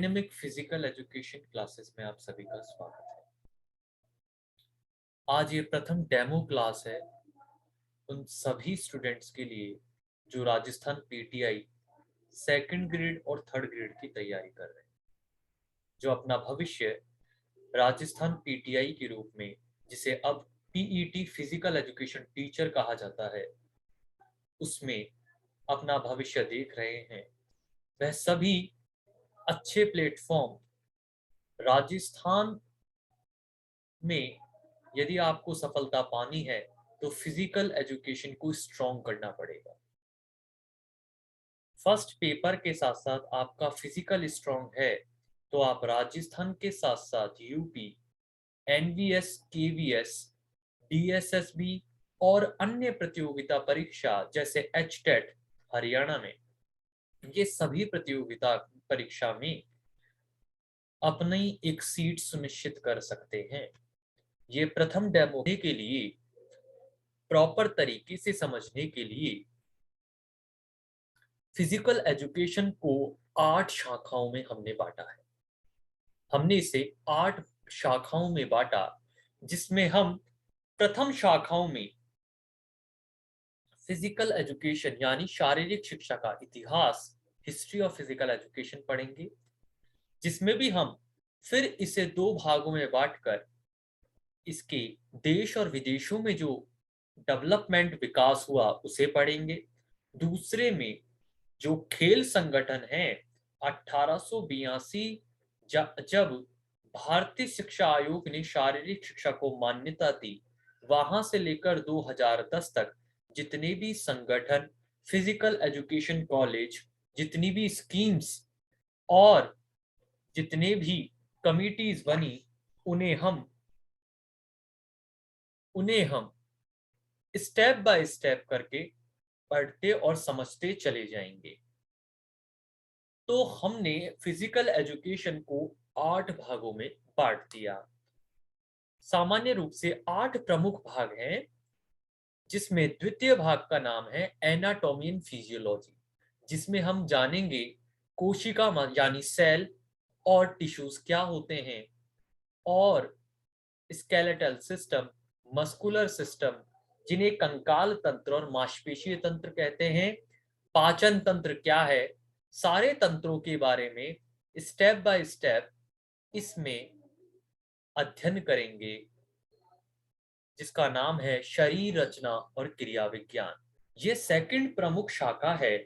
Dynamic physical education classes में आप सभी का स्वागत है। आज ये प्रथम डेमो क्लास है उन सभी स्टूडेंट्स के लिए जो राजस्थान पीटीआई सेकंड ग्रेड और थर्ड ग्रेड की तैयारी कर रहे हैं, जो अपना भविष्य राजस्थान पीटीआई के रूप में, जिसे अब पीईटी फिजिकल एजुकेशन टीचर कहा जाता है, उसमें अपना भविष्य देख रहे हैं। वह सभी अच्छे प्लेटफॉर्म राजस्थान में यदि आपको सफलता पानी है तो फिजिकल एजुकेशन को स्ट्रॉन्ग करना पड़ेगा। फर्स्ट पेपर के साथ साथ आपका फिजिकल स्ट्रॉन्ग है तो आप राजस्थान के साथ साथ यूपी, एनवीएस, केवीएस, डीएसएसबी और अन्य प्रतियोगिता परीक्षा जैसे एचटेट हरियाणा में, ये सभी प्रतियोगिता परीक्षा में अपनी एक सीट सुनिश्चित कर सकते हैं। ये प्रथम डेमो के लिए प्रॉपर तरीके से समझने के लिए फिजिकल एजुकेशन को 8 शाखाओं में हमने बांटा है। हमने इसे 8 शाखाओं में बांटा, जिसमें हम प्रथम शाखाओं में फिजिकल एजुकेशन यानी शारीरिक शिक्षा का इतिहास, हिस्ट्री ऑफ फिजिकल एजुकेशन पढ़ेंगे, जिसमें भी हम फिर इसे 2 भागों में बांटकर इसके देश और विदेशों में जो डेवलपमेंट विकास हुआ उसे पढ़ेंगे। दूसरे में जो खेल संगठन है 1882 जब भारतीय शिक्षा आयोग ने शारीरिक शिक्षा को मान्यता दी, वहां से लेकर 2010 तक जितने भी संगठन, फिजिकल एजुकेशन कॉलेज, जितनी भी स्कीम्स और जितने भी कमिटीज बनी, उन्हें हम स्टेप बाय स्टेप करके पढ़ते और समझते चले जाएंगे। तो हमने फिजिकल एजुकेशन को 8 भागों में बांट दिया। सामान्य रूप से 8 प्रमुख भाग हैं, जिसमें द्वितीय भाग का नाम है एनाटॉमी एंड फिजियोलॉजी, जिसमें हम जानेंगे कोशिका यानी सेल और टिश्यूज क्या होते हैं, और स्केलेटल सिस्टम, मस्कुलर सिस्टम जिन्हें कंकाल तंत्र और मांसपेशीय तंत्र कहते हैं, पाचन तंत्र क्या है, सारे तंत्रों के बारे में स्टेप बाय स्टेप इसमें अध्ययन करेंगे, जिसका नाम है शरीर रचना और क्रिया विज्ञान। ये सेकंड प्रमुख शाखा है,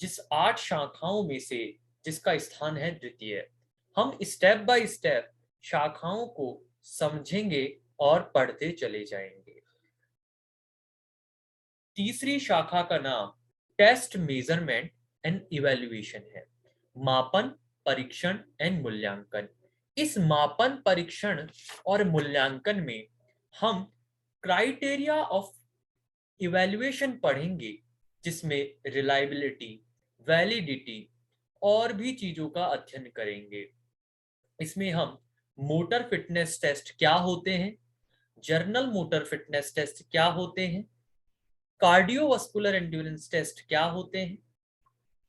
जिस 8 शाखाओं में से जिसका स्थान है द्वितीय। हम स्टेप बाय स्टेप शाखाओं को समझेंगे और पढ़ते चले जाएंगे। तीसरी शाखा का नाम टेस्ट, मेजरमेंट एंड इवैल्यूएशन है। मापन, परीक्षण एंड मूल्यांकन। इस मापन, परीक्षण और मूल्यांकन में हम क्राइटेरिया ऑफ इवैल्यूएशन पढ़ेंगे, जिसमें रिलायबिलिटी, वैलिडिटी और भी चीजों का अध्ययन करेंगे। इसमें हम मोटर फिटनेस टेस्ट क्या होते हैं, जर्नल मोटर फिटनेस टेस्ट क्या होते हैं, कार्डियोवास्कुलर एंड्योरेंस टेस्ट क्या होते हैं,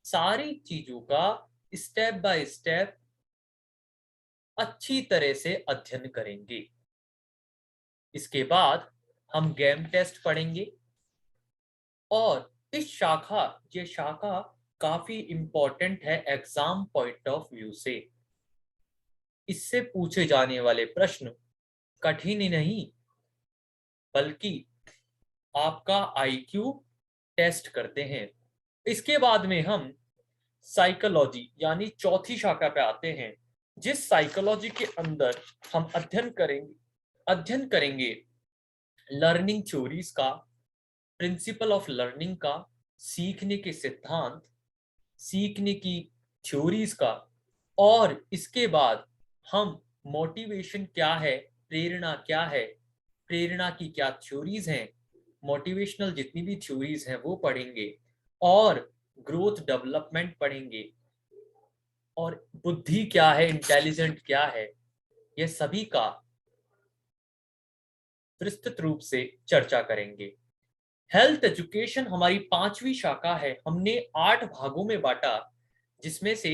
सारी चीजों का स्टेप बाय स्टेप अच्छी तरह से अध्ययन करेंगे। इसके बाद हम गेम टेस्ट पढ़ेंगे, और ये शाखा काफी इंपॉर्टेंट है एग्जाम पॉइंट ऑफ व्यू से। इससे पूछे जाने वाले प्रश्न कठिन ही नहीं, बल्कि आपका आईक्यू टेस्ट करते हैं। इसके बाद में हम साइकोलॉजी यानी चौथी शाखा पे आते हैं, जिस साइकोलॉजी के अंदर हम अध्ययन करेंगे लर्निंग थ्योरीज का, प्रिंसिपल ऑफ लर्निंग का, सीखने के सिद्धांत, सीखने की थ्योरीज का, और इसके बाद हम मोटिवेशन क्या है, प्रेरणा क्या है, प्रेरणा की क्या थ्योरीज हैं, मोटिवेशनल जितनी भी थ्योरीज हैं वो पढ़ेंगे, और ग्रोथ डेवलपमेंट पढ़ेंगे, और बुद्धि क्या है, इंटेलिजेंट क्या है, ये सभी का विस्तृत रूप से चर्चा करेंगे। हेल्थ एजुकेशन हमारी 5वीं शाखा है। हमने 8 भागों में बांटा, जिसमें से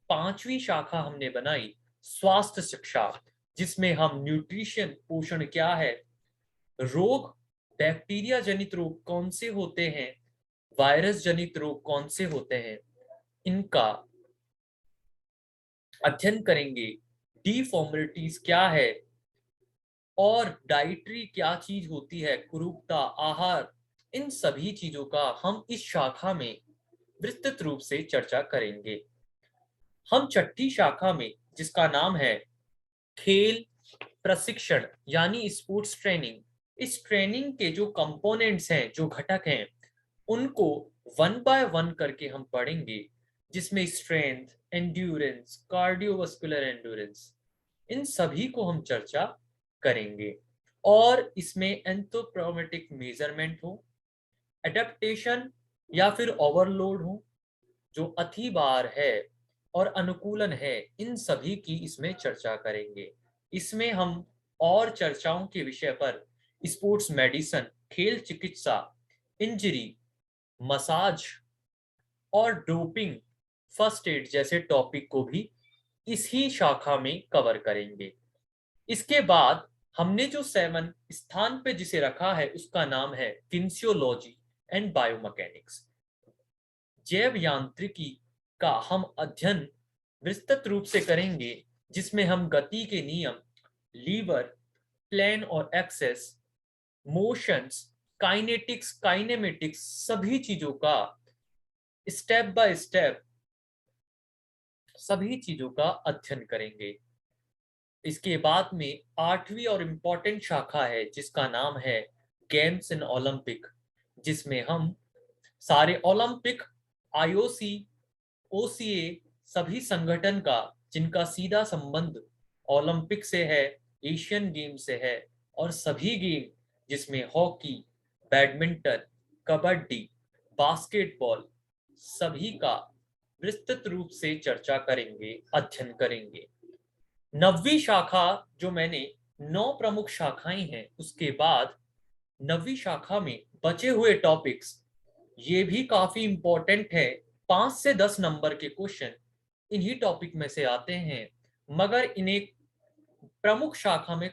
पांचवी शाखा हमने बनाई स्वास्थ्य शिक्षा, जिसमें हम न्यूट्रिशन पोषण क्या है, रोग बैक्टीरिया जनित रोग कौन से होते हैं, वायरस जनित रोग कौन से होते हैं, इनका अध्ययन करेंगे। डिफॉर्मिलिटीज क्या है और डाइटरी क्या चीज होती है, कुरूपता आहार, इन सभी चीजों का हम इस शाखा में विस्तृत रूप से चर्चा करेंगे। हम छठी शाखा में, जिसका नाम है खेल प्रशिक्षण यानी स्पोर्ट्स ट्रेनिंग, इस ट्रेनिंग के जो कंपोनेंट्स हैं, जो घटक हैं, उनको वन बाय वन करके हम पढ़ेंगे, जिसमें स्ट्रेंथ, एंड्योरेंस, कार्डियोवास्कुलर एंड्योरेंस, इन सभी को हम चर्चा करेंगे। और इसमें एंथोप्रोमेटिक मेजरमेंट हो, एडेप्टेशन या फिर ओवरलोड हो, जो अति भार है और अनुकूलन है, इन सभी की इसमें चर्चा करेंगे। इसमें हम और चर्चाओं के विषय पर स्पोर्ट्स मेडिसिन, खेल चिकित्सा, इंजरी, मसाज और डोपिंग, फर्स्ट एड जैसे टॉपिक को भी इसी शाखा में कवर करेंगे। इसके बाद हमने जो 7 स्थान पे जिसे रखा है उसका नाम है फिजियोलॉजी एंड बायोमैकेनिक्स। जैव यांत्रिकी का हम अध्ययन विस्तृत रूप से करेंगे, जिसमें हम गति के नियम, लीवर, प्लेन और एक्सेस, मोशंस, काइनेटिक्स, काइनेमेटिक्स, सभी चीजों का स्टेप बाय स्टेप सभी चीजों का अध्ययन करेंगे। इसके बाद में 8वीं और इम्पोर्टेंट शाखा है जिसका नाम है गेम्स इन ओलंपिक, जिसमें हम सारे ओलंपिक, आईओसी, ओसीए, सभी संगठन का जिनका सीधा संबंध ओलंपिक से है, एशियन गेम से है, और सभी गेम जिसमें हॉकी, बैडमिंटन, कबड्डी, बास्केटबॉल, सभी का विस्तृत रूप से चर्चा करेंगे, अध्ययन करेंगे। 9वीं शाखा, जो मैंने 9 प्रमुख शाखाएं हैं, उसके बाद 9वीं शाखा में बचे हुए टॉपिक्स, ये भी काफी इंपॉर्टेंट है। 5 से 10 नंबर के क्वेश्चन इन्हीं टॉपिक में से आते हैं, मगर इन्हें प्रमुख शाखा में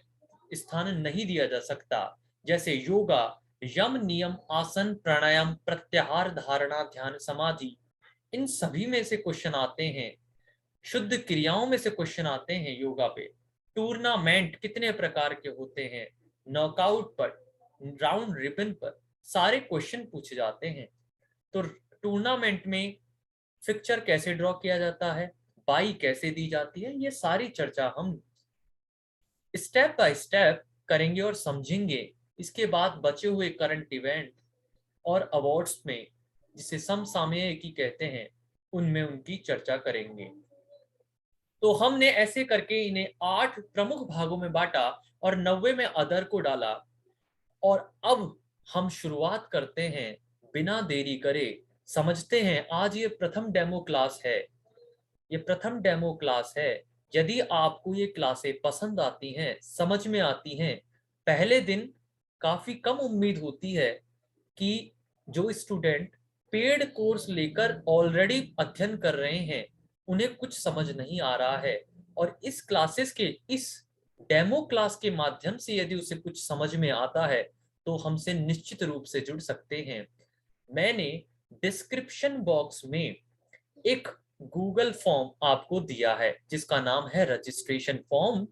स्थान नहीं दिया जा सकता। जैसे योगा, यम नियम, आसन, प्राणायाम, प्रत्याहार, धारणा, ध्यान, समाधि, इन सभी में से क्वेश्चन आते हैं। शुद्ध क्रियाओं में से क्वेश्चन आते हैं योगा पे। टूर्नामेंट कितने प्रकार के होते हैं, नॉकआउट पर, राउंड रिबन पर सारे क्वेश्चन पूछे जाते हैं। तो टूर्नामेंट में फिक्चर कैसे ड्रॉ किया जाता है, बाई कैसे दी जाती है, ये सारी चर्चा हम स्टेप बाय स्टेप करेंगे और समझेंगे। इसके बाद बचे हुए करंट इवेंट और अवार्ड्स में, जिसे समसामयिकी कहते हैं, उनमें उनकी चर्चा करेंगे। तो हमने ऐसे करके इन्हें 8 प्रमुख भागों में बांटा और 90 में अदर को डाला। और अब हम शुरुआत करते हैं बिना देरी करे। समझते हैं, आज ये प्रथम डेमो क्लास है, ये प्रथम डेमो क्लास है। यदि आपको ये क्लासें पसंद आती हैं, समझ में आती हैं, पहले दिन काफी कम उम्मीद होती है कि जो स्टूडेंट पेड कोर्स लेकर ऑलरेडी अध्ययन कर रहे हैं उन्हें कुछ समझ नहीं आ रहा है, और इस क्लासेस के, इस डेमो क्लास के माध्यम से यदि उसे कुछ समझ में आता है तो हमसे निश्चित रूप से जुड़ सकते हैं। मैंने डिस्क्रिप्शन बॉक्स में एक गूगल फॉर्म आपको दिया है जिसका नाम है रजिस्ट्रेशन फॉर्म।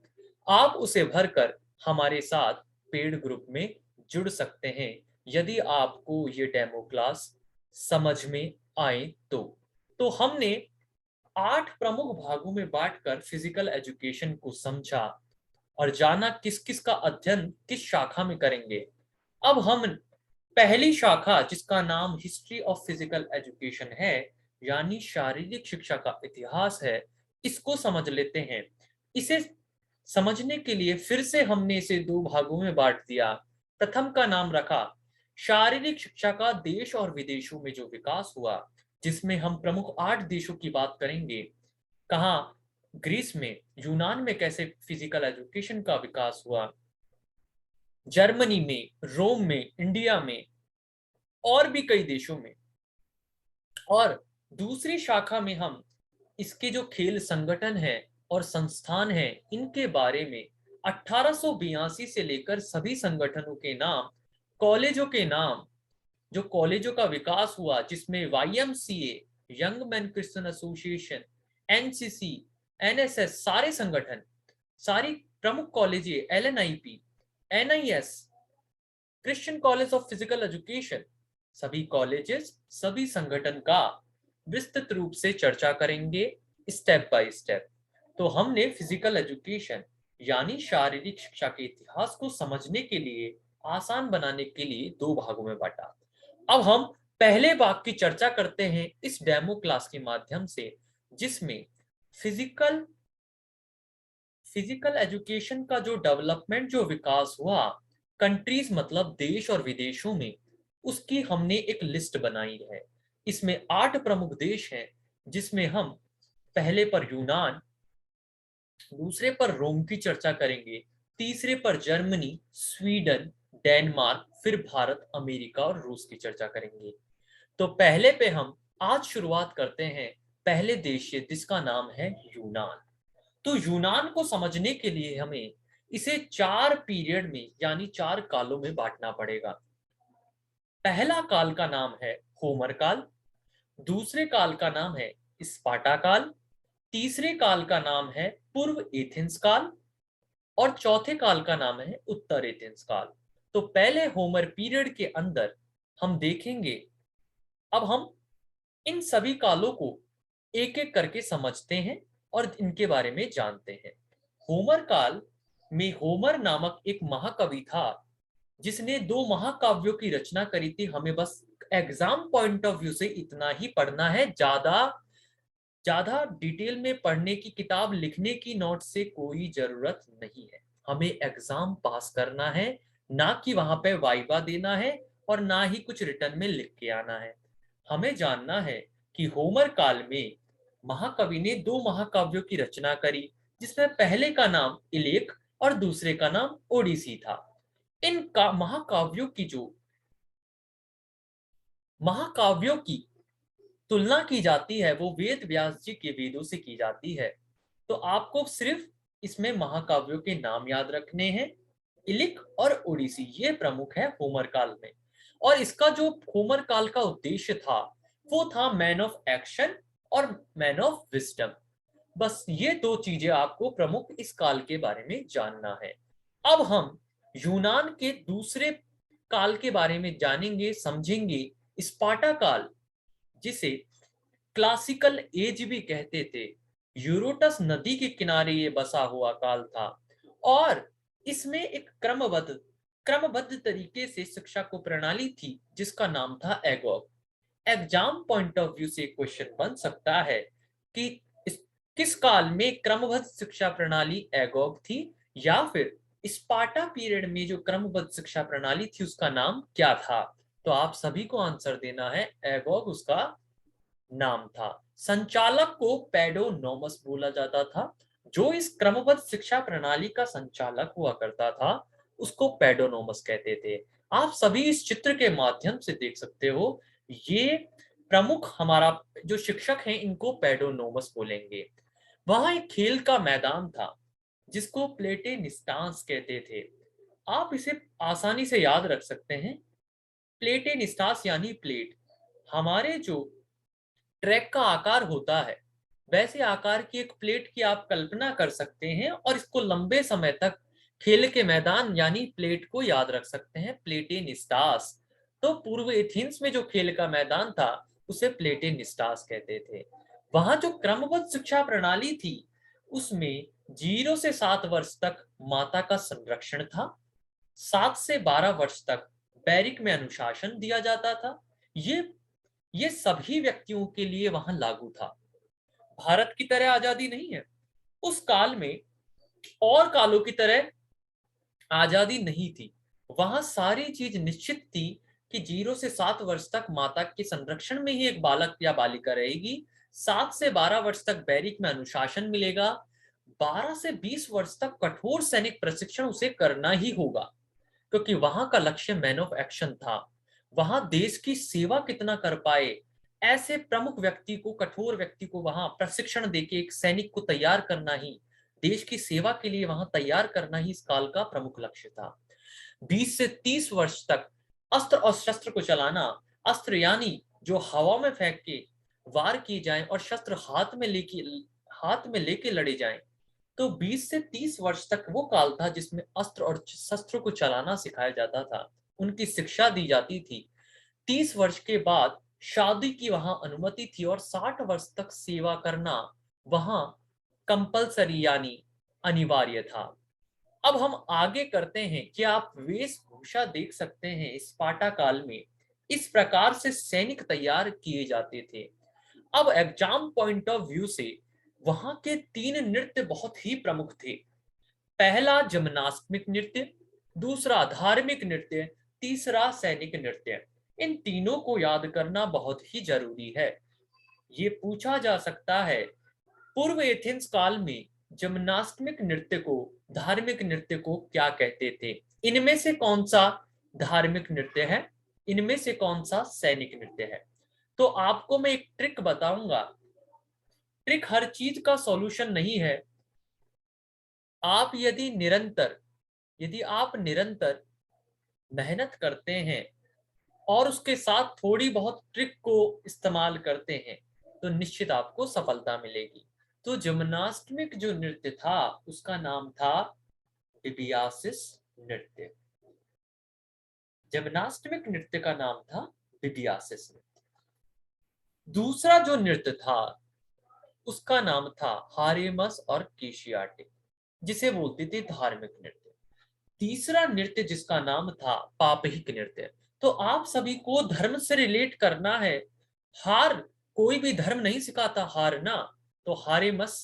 आप उसे भरकर हमारे साथ पेड ग्रुप में जुड़ सकते हैं यदि आपको ये डेमो क्लास समझ में आए तो हमने 8 प्रमुख भागों में बांटकर फिजिकल एजुकेशन को समझा और जाना किस किस का अध्ययन किस शाखा में करेंगे। अब हम पहली शाखा, जिसका नाम हिस्ट्री ऑफ फिजिकल एजुकेशन है, यानी शारीरिक शिक्षा का इतिहास है, इसको समझ लेते हैं। इसे समझने के लिए फिर से हमने इसे 2 भागों में बांट दिया। प्रथम का नाम रखा शारीरिक शिक्षा का देश और विदेशों में जो विकास हुआ, जिसमें हम प्रमुख 8 देशों की बात करेंगे। कहाँ, ग्रीस में, यूनान में कैसे फिजिकल एजुकेशन का विकास हुआ, जर्मनी में, रोम में, इंडिया में और भी कई देशों में। और दूसरी शाखा में हम इसके जो खेल संगठन है और संस्थान है, इनके बारे में 1882 से लेकर सभी संगठनों के नाम, कॉलेजों के नाम, जो कॉलेजों का विकास हुआ जिसमें YMCA, young man Christian association, NCC, NSS, सारे संगठन, सारी प्रमुख college, LNIP, NIS, Christian college of physical education, सभी कॉलेजेस, सभी संगठन का विस्तृत रूप से चर्चा करेंगे स्टेप बाय स्टेप। तो हमने फिजिकल एजुकेशन यानी शारीरिक शिक्षा के इतिहास को समझने के लिए, आसान बनाने के लिए 2 भागों में बांटा। अब हम पहले भाग की चर्चा करते हैं इस डेमो क्लास के माध्यम से, जिसमें फिजिकल एजुकेशन का जो डेवलपमेंट, जो विकास हुआ कंट्रीज मतलब देश और विदेशों में, उसकी हमने एक लिस्ट बनाई है। इसमें 8 प्रमुख देश हैं, जिसमें हम पहले पर यूनान, दूसरे पर रोम की चर्चा करेंगे, तीसरे पर जर्मनी, स्वीडन, डेनमार्क, फिर भारत, अमेरिका और रूस की चर्चा करेंगे। तो पहले पे हम आज शुरुआत करते हैं पहले देश से, जिसका नाम है यूनान। तो यूनान को समझने के लिए हमें इसे 4 पीरियड में यानी 4 कालों में बांटना पड़ेगा। पहला काल का नाम है होमर काल, दूसरे काल का नाम है स्पार्टा काल, तीसरे काल का नाम है पूर्व एथेंस काल और चौथे काल का नाम है उत्तर एथेंस काल। तो पहले होमर पीरियड के अंदर हम देखेंगे। अब हम इन सभी कालों को एक एक करके समझते हैं और इनके बारे में जानते हैं। होमर काल में होमर नामक एक महाकवि था, जिसने 2 महाकाव्यों की रचना करी थी। हमें बस एग्जाम पॉइंट ऑफ व्यू से इतना ही पढ़ना है, ज्यादा ज्यादा डिटेल में पढ़ने की, किताब लिखने की नोट से कोई जरूरत नहीं है। हमें एग्जाम पास करना है, ना कि वहां पे वाइवा देना है और ना ही कुछ रिटर्न में लिख के आना है। हमें जानना है कि होमर काल में महाकवि ने 2 महाकाव्यों की रचना करी, जिसमें पहले का नाम इलिक और दूसरे का नाम ओडिसी था। इन का महाकाव्यों की तुलना की जाती है, वो वेद व्यास जी के वेदों से की जाती है। तो आपको सिर्फ इसमें महाकाव्यों के नाम याद रखने हैं। इलिक और ओडिसी ये प्रमुख है होमर काल में। और इसका जो होमर काल का उद्देश्य था, वो था मैन ऑफ एक्शन और मैन ऑफ विजडम। बस ये 2 चीजें आपको प्रमुख इस काल के बारे में जानना है। अब हम यूनान के दूसरे काल के बारे में जानेंगे, समझेंगे। स्पार्टा काल, जिसे क्लासिकल एज भी कहते थे, यूरोटस नदी के किनारे ये बसा हुआ काल था और इसमें एक क्रमबद्ध तरीके से शिक्षा को प्रणाली थी, जिसका नाम था एगोग। एग्जाम पॉइंट ऑफ व्यू से क्वेश्चन बन सकता है कि किस काल में क्रमबद्ध शिक्षा प्रणाली एगोग थी, या फिर स्पार्टा पीरियड में जो क्रमबद्ध शिक्षा प्रणाली थी उसका नाम क्या था। तो आप सभी को आंसर देना है, एगोग उसका नाम था। संचालक को पेडोनोमस बोला जाता था। जो इस क्रमबद्ध शिक्षा प्रणाली का संचालक हुआ करता था, उसको पेडोनोमस कहते थे। आप सभी इस चित्र के माध्यम से देख सकते हो, ये प्रमुख हमारा जो शिक्षक हैं, इनको पेडोनोमस बोलेंगे। वहां एक खेल का मैदान था, जिसको प्लेटेनिस्टास कहते थे। आप इसे आसानी से याद रख सकते हैं। प्लेटेनिस्टास यानी प्लेट। हमारे जो ट्रैक का आकार होता है, वैसे आकार की एक प्लेट की आप कल्पना कर सकते हैं और इसको लंबे समय तक खेल के मैदान यानी प्लेट को याद रख सकते हैं, प्लेटेनिस्टास। तो पूर्व एथेंस में जो खेल का मैदान था, उसे प्लेटेनिस्टास कहते थे। वहां जो क्रमबद्ध शिक्षा प्रणाली थी, उसमें 0 से 7 वर्ष तक माता का संरक्षण था। 7 से 12 वर्ष तक बैरिक में अनुशासन दिया जाता था। ये सभी व्यक्तियों के लिए वहां लागू था। भारत की तरह आजादी नहीं है। उस काल में और कालों की तरह आजादी नहीं थी। वहां सारी चीज निश्चित थी कि 0 से 7 वर्ष तक माता के संरक्षण में ही एक बालक या बालिका रहेगी। 7 से 12 वर्ष तक बैरिक में अनुशासन मिलेगा। 12 से 20 वर्ष तक कठोर सैनिक प्रशिक्षण उसे करना ही होगा, क्योंकि वहां का लक्ष्य मैन ऑफ एक्शन था। वहां देश की सेवा कितना कर पाए, ऐसे प्रमुख व्यक्ति को, कठोर व्यक्ति को वहां प्रशिक्षण देके एक सैनिक को तैयार करना ही, देश की सेवा के लिए वहां तैयार करना ही इस काल का प्रमुख लक्ष्य था। 20 से 30 वर्ष तक अस्त्र और शस्त्र को चलाना, अस्त्र यानी जो हवा में फेंक के वार किए जाएं और शस्त्र हाथ में लेके लड़े जाएं। तो 20 से 30 वर्ष तक वो काल था जिसमें अस्त्र और शस्त्र को चलाना सिखाया जाता था, उनकी शिक्षा दी जाती थी। 30 वर्ष के बाद शादी की वहां अनुमति थी और 60 वर्ष तक सेवा करना वहां कंपलसरी यानी अनिवार्य था। अब हम आगे करते हैं कि आप वेशभूषा देख सकते हैं। स्पार्टा काल में इस प्रकार से सैनिक तैयार किए जाते थे। अब एग्जाम पॉइंट ऑफ व्यू से वहां के 3 नृत्य बहुत ही प्रमुख थे। पहला जिम्नास्टिक नृत्य, दूसरा धार्मिक नृत्य, तीसरा सैनिक नृत्य। इन तीनों को याद करना बहुत ही जरूरी है। ये पूछा जा सकता है, पूर्व एथेंस काल में जिम्नास्टिक नृत्य को, धार्मिक नृत्य को क्या कहते थे? इनमें से कौन सा धार्मिक नृत्य है, इनमें से कौन सा सैनिक नृत्य है? तो आपको मैं एक ट्रिक बताऊंगा। ट्रिक हर चीज का सॉल्यूशन नहीं है। आप यदि आप निरंतर मेहनत करते हैं और उसके साथ थोड़ी बहुत ट्रिक को इस्तेमाल करते हैं तो निश्चित आपको सफलता मिलेगी। तो जिम्नास्टिक जो नृत्य था उसका नाम था डिबियासिस नृत्य। जिम्नास्टिक नृत्य का नाम था डिबियासिस नृत्य। दूसरा जो नृत्य था उसका नाम था हारेमस और केशियाटिक, जिसे बोलते थे धार्मिक नृत्य। तीसरा नृत्य जिसका नाम था पापहिक नृत्य। तो आप सभी को धर्म से रिलेट करना है। हार कोई भी धर्म नहीं सिखाता, हारना। तो हारे मत।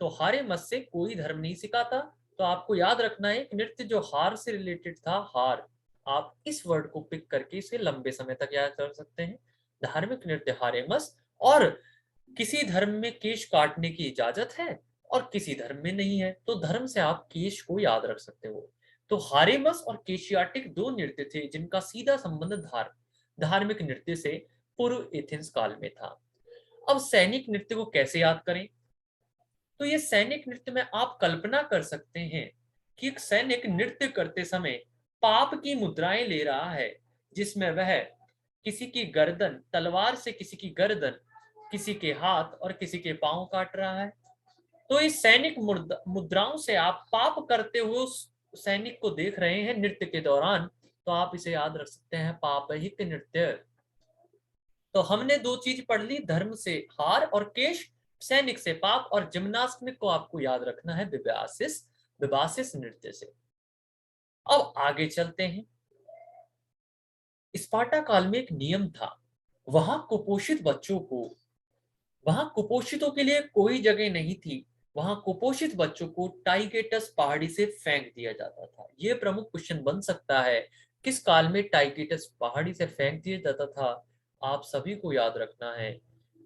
तो हारे मत से कोई धर्म नहीं सिखाता। तो आपको याद रखना है एक नृत्य जो हार से रिलेटेड था, हार। आप इस वर्ड को पिक करके इसे लंबे समय तक याद कर सकते हैं। धार्मिक नृत्य हारेमस। और किसी धर्म में केश काटने की इजाजत है और किसी धर्म में नहीं है, तो धर्म से आप केश को याद रख सकते हो। तो हारेमस और केशियाटिक दो नृत्य थे जिनका सीधा संबंध धार्मिक नृत्य से पूर्व एथेंस काल में था। अब सैनिक नृत्य को कैसे याद करें? तो ये सैनिक नृत्य में आप कल्पना कर सकते हैं कि एक सैनिक नृत्य करते समय पाप की मुद्राएं ले रहा है, जिसमें वह किसी की गर्दन, तलवार से किसी की गर्दन, किसी के हाथ और किसी के पांव काट रहा है। तो इस सैनिक मुद्राओं से आप पाप करते हुए उस सैनिक को देख रहे हैं नृत्य के दौरान। तो आप इसे याद रख सकते हैं, पापहिक नृत्य। तो हमने दो चीज पढ़ ली, धर्म से हार और केश, सैनिक से पाप, और जिम्नास्टिक को आपको याद रखना है विबासिस नृत्य से। अब आगे चलते हैं। स्पार्टा काल में एक नियम था। वहां कुपोषित बच्चों को वहां कुपोषितों के लिए कोई जगह नहीं थी। वहां कुपोषित बच्चों को टाइगेटस पहाड़ी से फेंक दिया जाता था। यह प्रमुख क्वेश्चन बन सकता है, किस काल में टाइगेटस पहाड़ी से फेंक दिया जाता था? आप सभी को याद रखना है,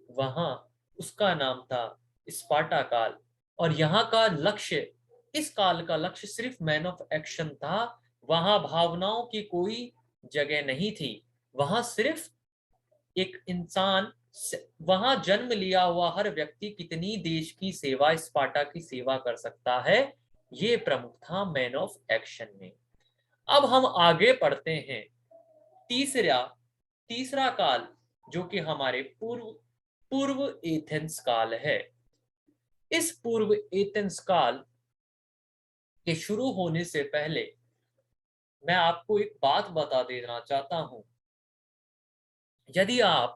वहां उसका नाम था स्पार्टा काल। और यहाँ का लक्ष्य, इस काल का लक्ष्य सिर्फ मैन ऑफ एक्शन था। वहां भावनाओं की कोई जगह नहीं थी। वहां सिर्फ एक इंसान, वहां जन्म लिया हुआ हर व्यक्ति कितनी देश की सेवा, स्पार्टा की सेवा कर सकता है, ये प्रमुख था मैन ऑफ एक्शन में। अब हम आगे पढ़ते हैं। तीसरा तीसरा काल जो कि हमारे पूर्व पूर्व एथेंस काल है। इस पूर्व एथेंस काल के शुरू होने से पहले मैं आपको एक बात बता देना चाहता हूं। यदि आप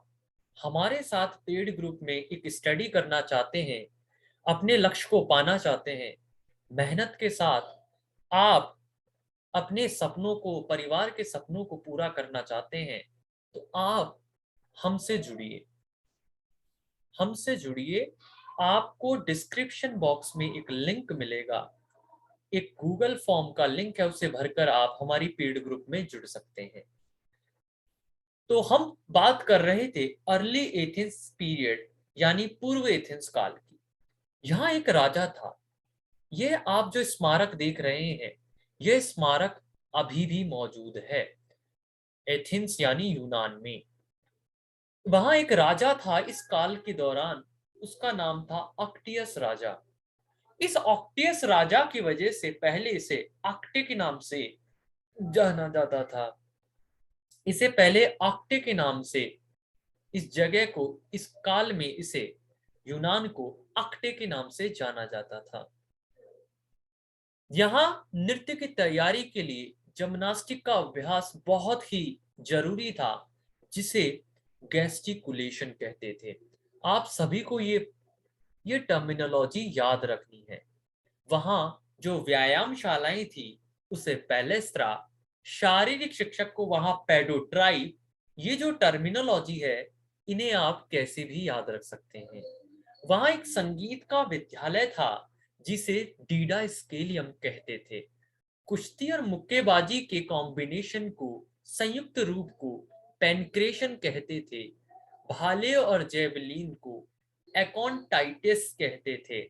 हमारे साथ पेड ग्रुप में एक स्टडी करना चाहते हैं, अपने लक्ष्य को पाना चाहते हैं, मेहनत के साथ आप अपने सपनों को, परिवार के सपनों को पूरा करना चाहते हैं, तो आप हमसे जुड़िए। हमसे जुड़िए। आपको डिस्क्रिप्शन बॉक्स में एक लिंक मिलेगा, एक गूगल फॉर्म का लिंक है, उसे भरकर आप हमारी पेड ग्रुप में जुड़ सकते हैं। तो हम बात कर रहे थे अर्ली एथेंस पीरियड यानी पूर्व एथेंस काल की। यहाँ एक राजा था। यह आप जो स्मारक देख रहे हैं, यह स्मारक अभी भी मौजूद है एथेंस यानी यूनान में। वहां एक राजा था इस काल के दौरान, उसका नाम था ऑक्टियस राजा। इस ऑक्टियस राजा की वजह से पहले इसे आक्टे के नाम से जाना जाता था। इसे पहले आक्टे के नाम से इस जगह को, इस काल में इसे यूनान को आक्टे के नाम से जाना जाता था। यहाँ नृत्य की तैयारी के लिए जिम्नास्टिक का अभ्यास बहुत ही जरूरी था, जिसे गेस्टिकुलेशन कहते थे। आप सभी को ये टर्मिनोलॉजी याद रखनी है। वहां जो व्यायामशालाएं थी उसे पैलेस्ट्रा, शारीरिक शिक्षक को वहां पेडोट्राई। ये जो टर्मिनोलॉजी है, इन्हें आप कैसे भी याद रख सकते हैं। वहां एक संगीत का विद्यालय था जिसे डीडा स्केलियम कहते थे। कुश्ती और मुक्केबाजी के कॉम्बिनेशन को, संयुक्त रूप को पेनक्रेशन कहते थे। भाले और जेवलिन को एकॉन्टाइटिस कहते थे।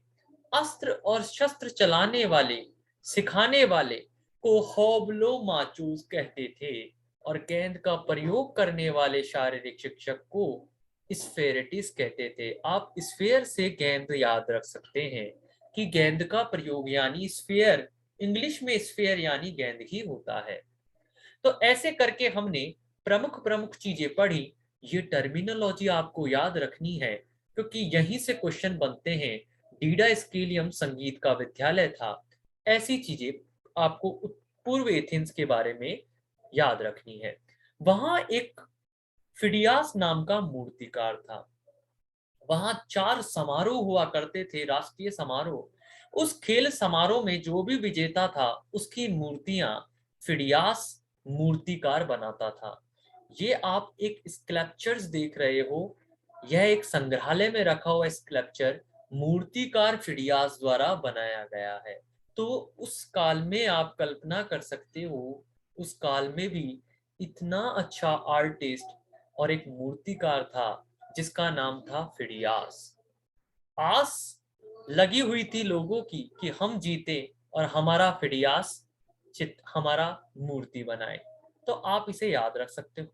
अस्त्र और शस्त्र चलाने वाले, सिखाने वाले को होब्लोमाचूस कहते थे। और गेंद का प्रयोग करने वाले शारीरिक शिक्षक को स्फेरेटिस कहते थे। आप स्फेयर से गेंद याद रख सकते हैं कि गेंद का प्रयोग यानी स्फेयर, इंग्लिश में स्फेयर यानी गेंद ही होता है। तो ऐसे करके हमने प्रमुख प्रमुख चीजें पढ़ी। ये टर्मिनोलॉजी आपको याद रखनी है क्योंकि यहीं से क्वेश्चन बनते हैं। डीडा स्केलियम संगीत का विद्यालय था। ऐसी चीजें आपको पूर्व एथेंस के बारे में याद रखनी है। वहां एक फिडियास नाम का मूर्तिकार था। वहां 4 समारोह हुआ करते थे, राष्ट्रीय समारोह। उस खेल समारोह में जो भी विजेता था उसकी मूर्तियां फिडियास मूर्तिकार बनाता था। ये आप एक स्कल्पचर्स देख रहे हो। यह एक संग्रहालय में रखा हुआ स्कल्पचर मूर्तिकार फिडियास द्वारा बनाया गया है। तो उस काल में आप कल्पना कर सकते हो, उस काल में भी इतना अच्छा आर्टिस्ट और एक मूर्तिकार था जिसका नाम था फिडियास। आस लगी हुई थी लोगों की कि हम जीते और हमारा फिडियास हमारा मूर्ति बनाए। तो आप इसे याद रख सकते हो।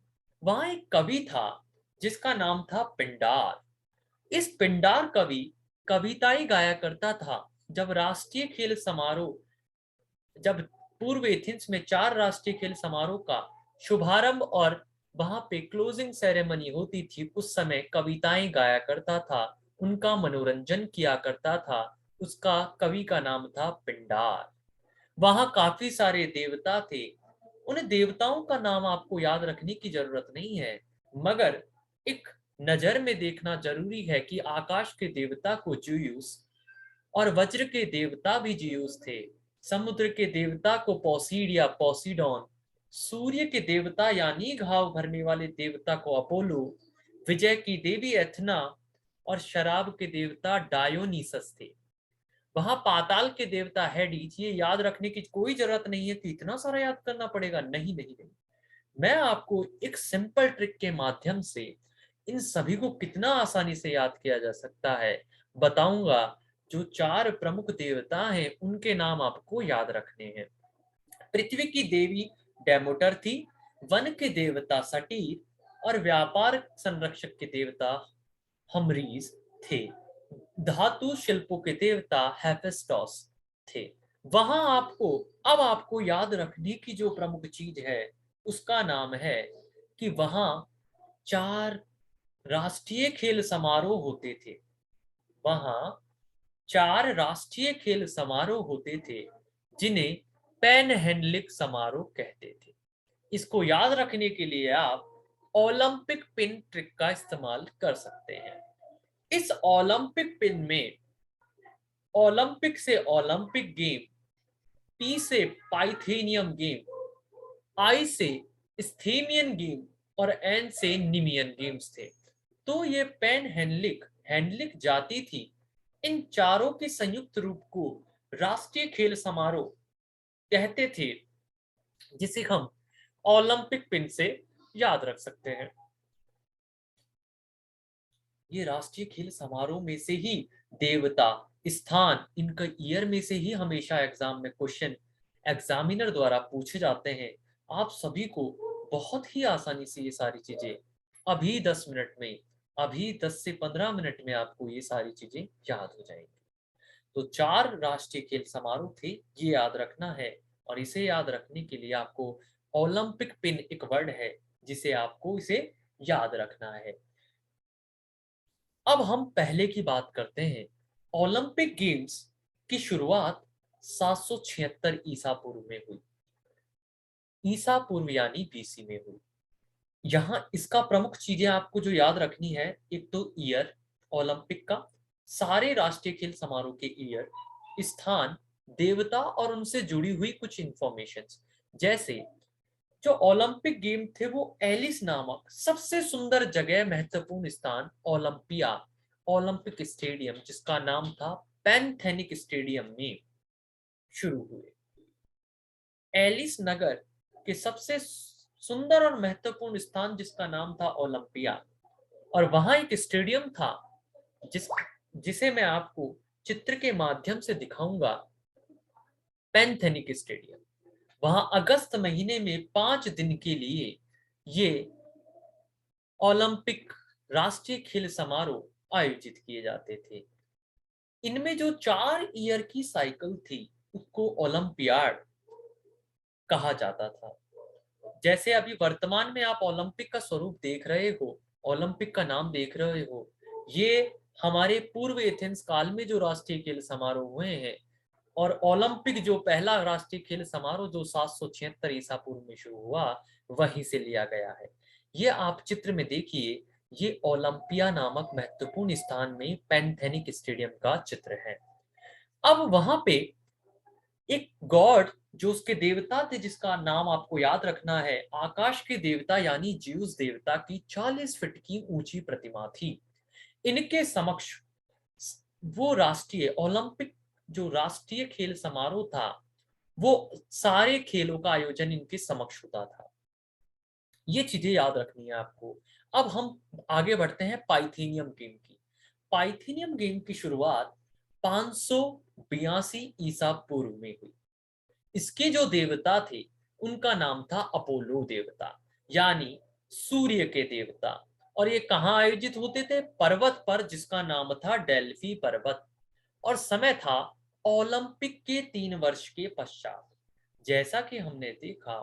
वहां एक कवि था जिसका नाम था पिंडार। इस पिंडार कवि कविताएं गाया करता था। जब राष्ट्रीय खेल समारोह, जब पूर्व एथेंस में 4 राष्ट्रीय खेल समारोह का शुभारंभ और वहां पे क्लोजिंग सेरेमनी होती थी, उस समय कविताएं गाया करता था, उनका मनोरंजन किया करता था। उसका कवि का नाम था पिंडार। वहां काफी सारे देवता थे। उन देवताओं का नाम आपको याद रखने की जरूरत नहीं है, मगर एक नजर में देखना जरूरी है कि आकाश के देवता को ज्यूस और वज्र के देवता भी जियूस थे। समुद्र के देवता को पॉसीड या पॉसीडॉन, सूर्य के देवता यानी घाव भरने वाले देवता को अपोलो, विजय की देवी एथना और शराब के देवता डायोनीसस थे। वहां पाताल के देवता हेडिस। ये याद रखने की कोई जरूरत नहीं है कि इतना सारा याद करना पड़ेगा, नहीं नहीं नहीं। मैं आपको एक सिंपल ट्रिक के माध्यम से इन सभी को कितना आसानी से याद किया जा सकता है बताऊंगा। जो 4 प्रमुख देवता हैं उनके नाम आपको याद रखने हैं। पृथ्वी की देवी डेमोटर थी, वन के देवता सटीर और व्यापार संरक्षक के देवता हमरीज थे। धातु शिल्पों के देवता हेफेस्टोस थे। वहां आपको, अब आपको याद रखने की जो प्रमुख चीज है उसका नाम है कि वहां 4 राष्ट्रीय खेल समारोह होते थे। वहां 4 राष्ट्रीय खेल समारोह होते थे जिन्हें पेन हेनलिक समारोह कहते थे। इसको याद रखने के लिए आप ओलंपिक पिन ट्रिक का इस्तेमाल कर सकते हैं। इस ओलंपिक पिन में ओलंपिक से ओलंपिक गेम, पी से पाइथेनियम गेम, आई से स्थेनियन गेम और एन से निमियन गेम्स थे। तो ये पेन हेनलिक, हेनलिक जाति थी। इन चारों के संयुक्त रूप को राष्ट्रीय खेल समारोह कहते थे, जिसे हम ओलंपिक पिन से याद रख सकते हैं। ये राष्ट्रीय खेल समारोह में से ही देवता, स्थान, इनका ईयर में से ही हमेशा एग्जाम में क्वेश्चन एग्जामिनर द्वारा पूछे जाते हैं। आप सभी को बहुत ही आसानी से ये सारी चीजें अभी 10 मिनट में, अभी 10 से 15 मिनट में आपको ये सारी चीजें याद हो जाएंगी। तो 4 राष्ट्रीय खेल समारोह थे, ये याद रखना है। और इसे याद रखने के लिए आपको ओलंपिक पिन एक वर्ड है जिसे आपको इसे याद रखना है। अब हम पहले की बात करते हैं। ओलंपिक गेम्स की शुरुआत 776 ईसा पूर्व में हुई। ईसा पूर्व यानी बीसी में हुई। यहाँ इसका प्रमुख चीजें आपको जो याद रखनी है, एक तो ईयर ओलंपिक का, सारे राष्ट्रीय खेल समारोह के ईयर, स्थान, देवता और उनसे जुड़ी हुई कुछ इंफॉर्मेशंस। जैसे जो ओलंपिक गेम थे वो एलिस नामक सबसे सुंदर जगह, महत्वपूर्ण स्थान ओलंपिया, ओलंपिक स्टेडियम जिसका नाम था पैनथेनिक स्टेडियम में शुरू हुए। एलिस नगर के सबसे सुंदर और महत्वपूर्ण स्थान जिसका नाम था ओलंपिया, और वहां एक स्टेडियम था जिसे मैं आपको चित्र के माध्यम से दिखाऊंगा, पैनथेनिक स्टेडियम। वहां अगस्त महीने में 5 दिन के लिए ये ओलंपिक राष्ट्रीय खेल समारोह आयोजित किए जाते थे। इनमें जो 4 ईयर की साइकिल थी उसको ओलंपियाड कहा जाता था। जैसे अभी वर्तमान में आप ओलंपिक का स्वरूप देख रहे हो, ओलंपिक का नाम देख रहे हो, ये हमारे पूर्व एथेंस काल में जो राष्ट्रीय खेल समारोह हुए हैं। और ओलंपिक जो पहला राष्ट्रीय खेल समारोह जो 776 ईसा पूर्व में शुरू हुआ, वहीं से लिया गया है। ये आप चित्र में देखिए, ये ओलंपिया नामक महत्वपूर्ण स्थान में पैनथेनिक स्टेडियम का चित्र है। अब वहां पे एक गॉड जो उसके देवता थे जिसका नाम आपको याद रखना है, आकाश के देवता यानी ज्यूस देवता की 40 फीट की ऊंची प्रतिमा थी। इनके समक्ष वो राष्ट्रीय ओलंपिक जो राष्ट्रीय खेल समारोह था, वो सारे खेलों का आयोजन इनके समक्ष होता था। ये चीजें याद रखनी है आपको। अब हम आगे बढ़ते हैं पाइथेनियम गेम की। पाइथेनियम गेम की शुरुआत 582 ईसा पूर्व में हुई। इसके जो देवता थे उनका नाम था अपोलो देवता, यानी सूर्य के देवता। और ये कहाँ आयोजित होते थे? पर्वत पर जिसका नाम था डेल्फी पर्वत। और समय था ओलंपिक के 3 वर्ष के पश्चात। जैसा कि हमने देखा,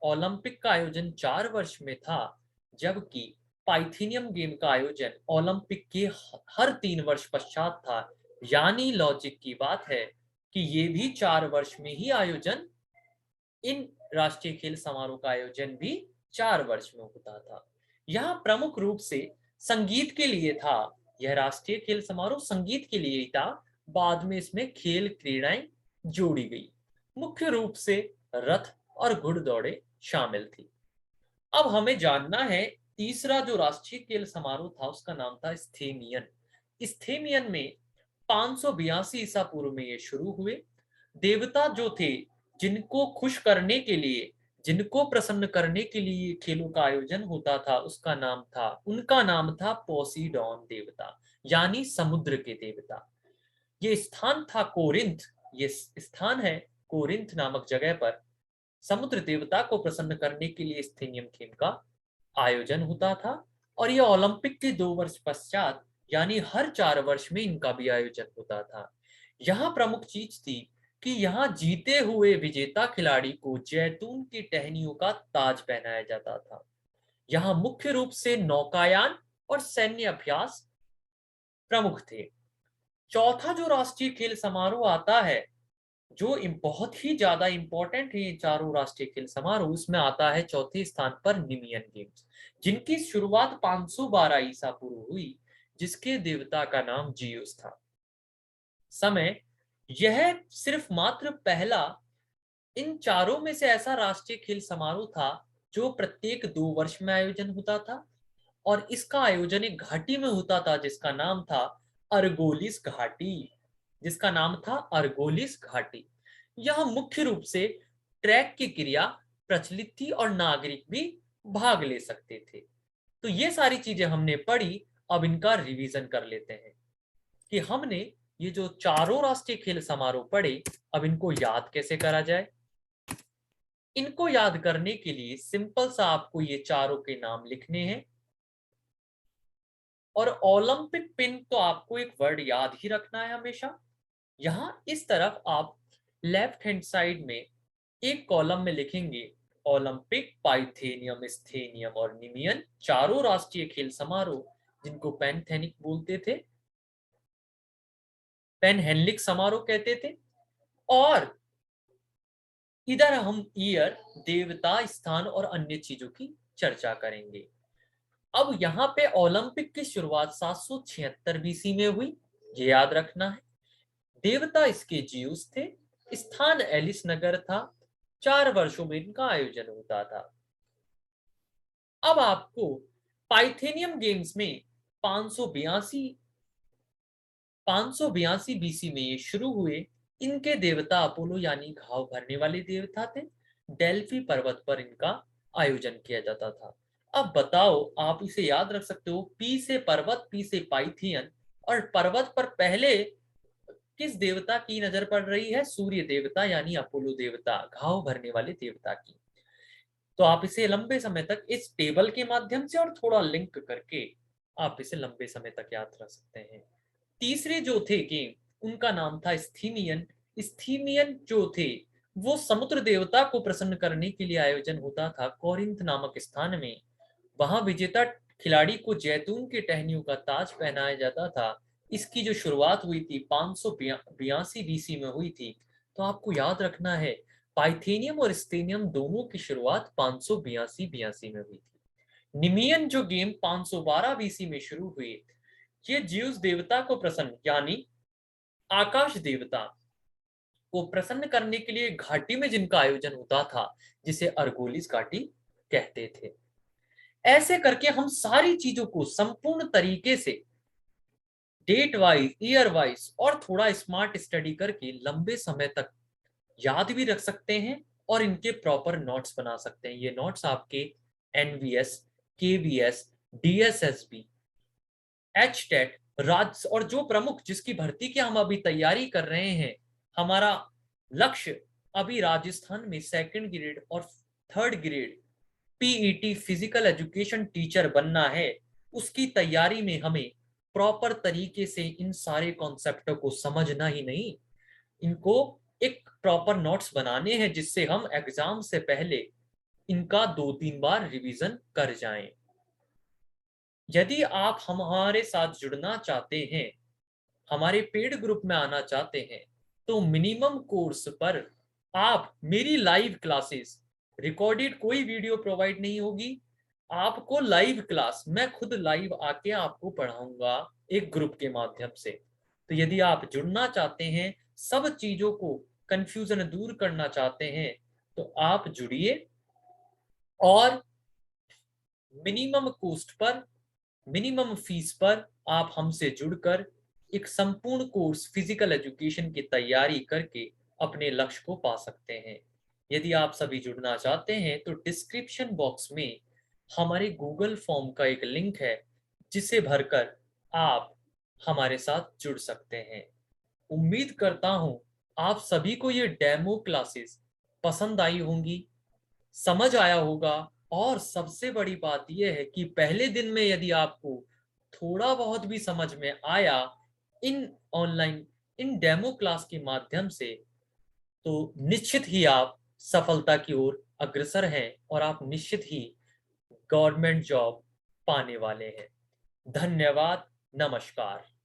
ओलंपिक का आयोजन 4 वर्ष में था, जबकि पाइथेनियम गेम का आयोजन ओलंपिक के हर 3 वर्ष पश्चात था। यानी लॉजिक की बात है कि ये भी 4 वर्ष में ही आयोजन, इन राष्ट्रीय खेल समारोह का आयोजन भी 4 वर्ष में होता था। यहाँ प्रमुख रूप से संगीत के लिए था। यह राष्ट्रीय खेल समारोह संगीत के लिए ही था। बाद में इसमें खेल क्रीड़ाएं जोड़ी गई। मुख्य रूप से रथ और घुड़दौड़े शामिल थी। अब हमें जानना है, तीसरा जो राष्ट्रीय खेल समारोह था उसका नाम था स्थेमियन। स्थेमियन में 582 ईसा पूर्व में ये शुरू हुए। देवता जो थे जिनको खुश करने के लिए, जिनको प्रसन्न करने के लिए खेलों का आयोजन होता था, उनका नाम था पोसीडॉन देवता, यानी समुद्र के देवता। ये स्थान था कोरिंथ। ये स्थान है कोरिंथ नामक जगह पर। समुद्र देवता को प्रसन्न करने के लिए स्थेनियम गेम का आयोजन होता था। और यह ओलंपिक के 2 वर्ष पश्चात, यानी हर 4 वर्ष में इनका भी आयोजन होता था। यहाँ प्रमुख चीज थी कि यहाँ जीते हुए विजेता खिलाड़ी को जैतून की टहनियों का ताज पहनाया जाता था। यहाँ मुख्य रूप से नौकायान और सैन्य अभ्यास प्रमुख थे। चौथा जो राष्ट्रीय खेल समारोह आता है, जो बहुत ही ज्यादा इंपॉर्टेंट है, ये चारों राष्ट्रीय खेल समारोह, उसमें आता है चौथे स्थान पर निमियन गेम्स, जिनकी शुरुआत 512 ईसा पूर्व हुई, जिसके देवता का नाम जियोस था। समय, यह सिर्फ मात्र पहला इन चारों में से ऐसा राष्ट्रीय खेल समारोह था जो प्रत्येक 2 वर्ष में आयोजन होता था। और इसका आयोजन एक घाटी में होता था जिसका नाम था अर्गोलिस घाटी, जिसका नाम था अर्गोलिस घाटी। यह मुख्य रूप से ट्रैक की क्रिया प्रचलित थी और नागरिक भी भाग ले सकते थे। तो ये सारी चीजें हमने पढ़ी। अब इनका रिवीजन कर लेते हैं कि हमने ये जो चारों राष्ट्रीय खेल समारोह पढ़े, अब इनको याद कैसे करा जाए। इनको याद करने के लिए सिंपल सा आपको ये चारों के नाम लिखने हैं। और ओलंपिक पिन तो आपको एक वर्ड याद ही रखना है हमेशा। यहाँ इस तरफ आप लेफ्ट हैंड साइड में एक कॉलम में लिखेंगे ओलंपिक, पाइथेनियम, स्थेनियम और निमियन, चारों राष्ट्रीय खेल समारोह जिनको पैनथेनिक बोलते थे, पेनहेनलिक समारोह कहते थे। और इधर हम ईयर, देवता, स्थान और अन्य चीजों की चर्चा करेंगे। अब यहाँ पे ओलंपिक की शुरुआत 776 बीसी में हुई, ये याद रखना है। देवता इसके जियूस थे, स्थान एलिस नगर था, 4 वर्षों में इनका आयोजन होता था। अब आपको पाइथेनियम गेम्स में 582 बीसी में ये शुरू हुए। इनके देवता अपोलो यानी घाव भरने वाले देवता थे। डेल्फी पर्वत पर इनका आयोजन किया जाता था। अब बताओ, आप इसे याद रख सकते हो, पी से पर्वत, पी से पाइथियन, और पर्वत पर पहले किस देवता की नजर पड़ रही है? सूर्य देवता यानी अपोलो देवता, घाव भरने वाले देवता की। तो आप इसे लंबे समय तक इस टेबल के माध्यम से और थोड़ा लिंक करके आप इसे लंबे समय तक याद रख सकते हैं। तीसरे जो थे गेम, उनका नाम था स्थीमियन। स्थीमियन जो थे वो समुद्र देवता को प्रसन्न करने के लिए आयोजन होता था कोरिंथ नामक स्थान में। वहां विजेता खिलाड़ी को जैतून के टहनियों का ताज पहनाया जाता था। इसकी जो शुरुआत हुई थी 582 बीसी में हुई थी। तो आपको याद रखना है, पाइथेनियम और स्टेनियम दोनों की शुरुआत 582 बीसी में हुई थी। निमियन जो गेम 512 बीसी में शुरू हुई, ये ज्यूस देवता को प्रसन्न यानी आकाश देवता को प्रसन्न करने के लिए घाटी में जिनका आयोजन होता था, जिसे अर्गोलिस घाटी कहते थे। ऐसे करके हम सारी चीजों को संपूर्ण तरीके से डेट वाइज, ईयर वाइज और थोड़ा स्मार्ट स्टडी करके लंबे समय तक याद भी रख सकते हैं और इनके प्रॉपर नोट्स बना सकते हैं। ये नोट्स आपके एनवीएस, केवीएस, डीएसएसबी, एचटेट, राज्य और जो प्रमुख जिसकी भर्ती की हम अभी तैयारी कर रहे हैं, हमारा लक्ष्य अभी राजस्थान में 2nd ग्रेड और 3rd grade PET physical education teacher बनना है। उसकी तैयारी में हमें प्रॉपर तरीके से इन सारे कॉन्सेप्टों को समझना ही नहीं, इनको एक प्रॉपर नोट्स बनाने हैं जिससे हम एग्जाम से पहले इनका 2-3 बार रिवीजन कर जाएं। यदि आप हमारे साथ जुड़ना चाहते हैं, हमारे पेड ग्रुप में आना चाहते हैं, तो मिनिमम कोर्स पर आप मेरी लाइव क्लासेस, रिकॉर्डेड कोई वीडियो प्रोवाइड नहीं होगी, आपको लाइव क्लास मैं खुद लाइव आके आपको पढ़ाऊंगा एक ग्रुप के माध्यम से। तो यदि आप जुड़ना चाहते हैं, सब चीजों को कंफ्यूजन दूर करना चाहते हैं, तो आप जुड़िए और minimum cost per, minimum fees पर आप हमसे जुड़कर एक संपूर्ण कोर्स फिजिकल एजुकेशन की तैयारी करके अपने लक्ष्य को पा सकते हैं। यदि आप सभी जुड़ना चाहते हैं तो डिस्क्रिप्शन बॉक्स में हमारे गूगल फॉर्म का एक लिंक है, जिसे भरकर आप हमारे साथ जुड़ सकते हैं। उम्मीद करता हूं आप सभी को ये डेमो क्लासेस पसंद आई होंगी, समझ आया होगा। और सबसे बड़ी बात यह है कि पहले दिन में यदि आपको थोड़ा बहुत भी समझ में आया इन ऑनलाइन, इन डेमो क्लास के माध्यम से, तो निश्चित ही आप सफलता की ओर अग्रसर हैं और आप निश्चित ही गवर्नमेंट जॉब पाने वाले हैं। धन्यवाद। नमस्कार।